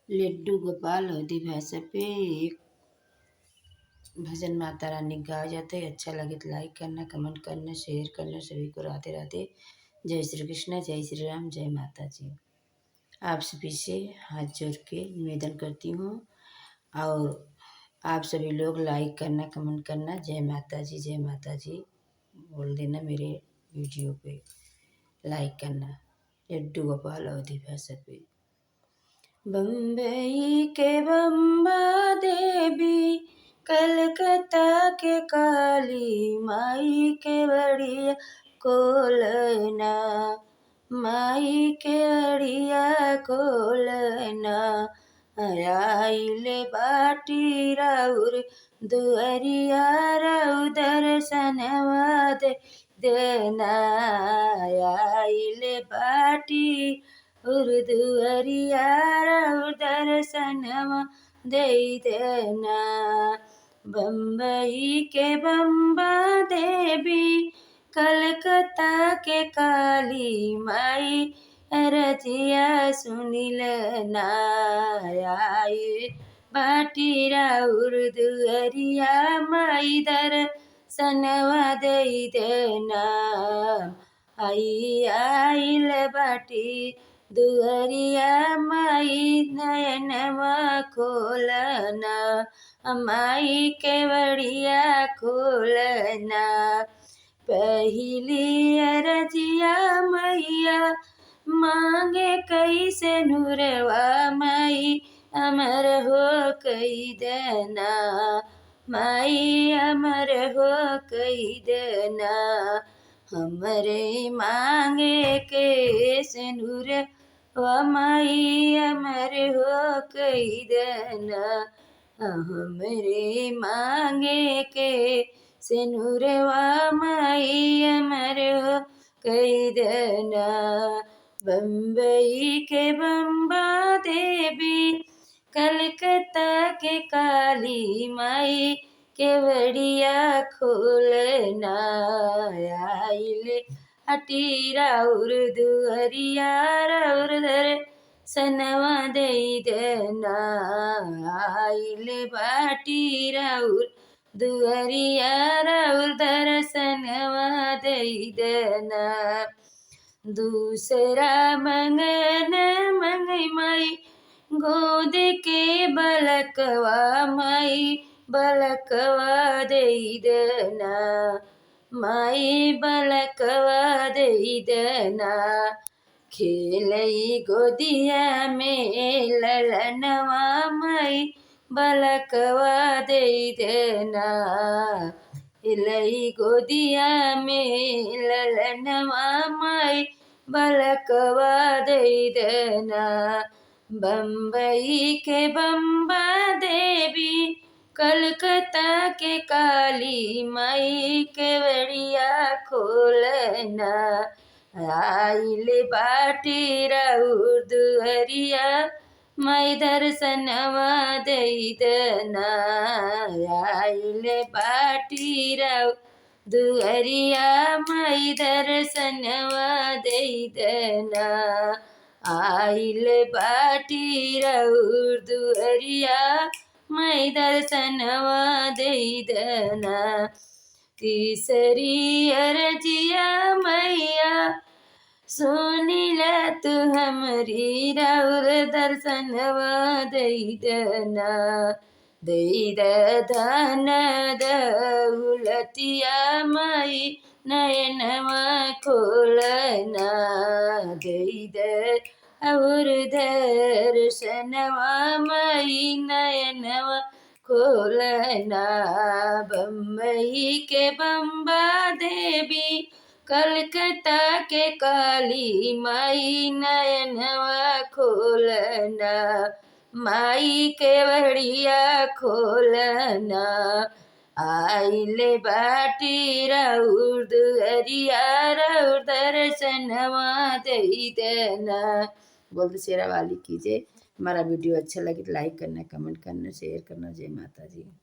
लड्डू गोपाल अवधि भाषा पे एक भजन माता रानी गाया जाता है। अच्छा लगे तो लाइक करना, कमेंट करना, शेयर करना। सभी को राधे राधे। जय श्री कृष्ण, जय श्री राम, जय माता जी। आप सभी से हाथ जोड़ के निवेदन करती हूँ और आप सभी लोग लाइक करना, कमेंट करना। जय माता जी, जय माता जी बोल देना। मेरे वीडियो पे लाइक करना। लड्डू गोपाल अवधि भाषा पे। बम्बई के बम्बा देवी, कलकत्ता के काली माई के बढ़िया कोलना, माई के बढ़िया कोलना। आइले बाटी राउर दुअरिया, राउ दर्शनवा दे देना। आइले बाटी दुअरिया, राउ दर्शनवा दे देना। बम्बई के बम्बा देवी, कलकत्ता के काली माई, रजिया सुनिल नाई। बाटी राउर दुअरिया, माई दर्शनवा दे देना। आइल बाटी दुअरिया, माई नयनवा खोलना, माई के बढ़िया खोलना। पहली अरजिया मैया, मांगे कैसे नूरवा माई, अमर हो कई देना। माई अमर हो कई देना। हमरे मांगे के सिंदूर व माई, अमर हो कई देना। हमरे मांगे के सिंदूर व माई, अमर हो कई देना। बम्बई के बम्बा देवी, कलकत्ता के काली माई, के बढ़िया खोलना। आइले हटी राउर दुअरिया, राउर दर्शनवा दे देना। आइले बाटी राउर दुअरिया, राउर दर्शनवा दे देना। दूसरा मंगन मंगई माई, गोद के बलकवा माई, बलकवा दे देना। माई बलकवा दे देना। खेलई गोदिया में ललनवा माई, बलकवा दे देना। खेलई गोदिया में ललनवा माई, बलकवा दे देना। बम्बई के बम्बा देवी, कलकत्ता के काली माई, के बढ़िया खोलना। आइले बाटी राउर दुअरिया, माई दर्शनवा दे देना। आइले बाटी राउर दुअरिया, माई दर्शनवा दे देना। आइल बाटी राउर दुअरिया, माई दर्शनवा दे देना। तीसरी अरजिया मैया, सुनिला तू हमरी, राउर दर्शनवा दे देना। दे धन दौलतिया माई, नयनवा खोलना। दे और दर्शनवा माई, नयनवा खोलना। बम्बई के बम्बा देवी, कलकत्ता के काली माई, नयनवा खोलना। माई के बढ़िया खोलना। आइले बाटी राउर दुअरिया, राउर दर्शनवा दे देना। बोल दो शेरा वाली कीजिए। हमारा वीडियो अच्छा लगे तो लाइक करना, कमेंट करना, शेयर करना। जय माता जी।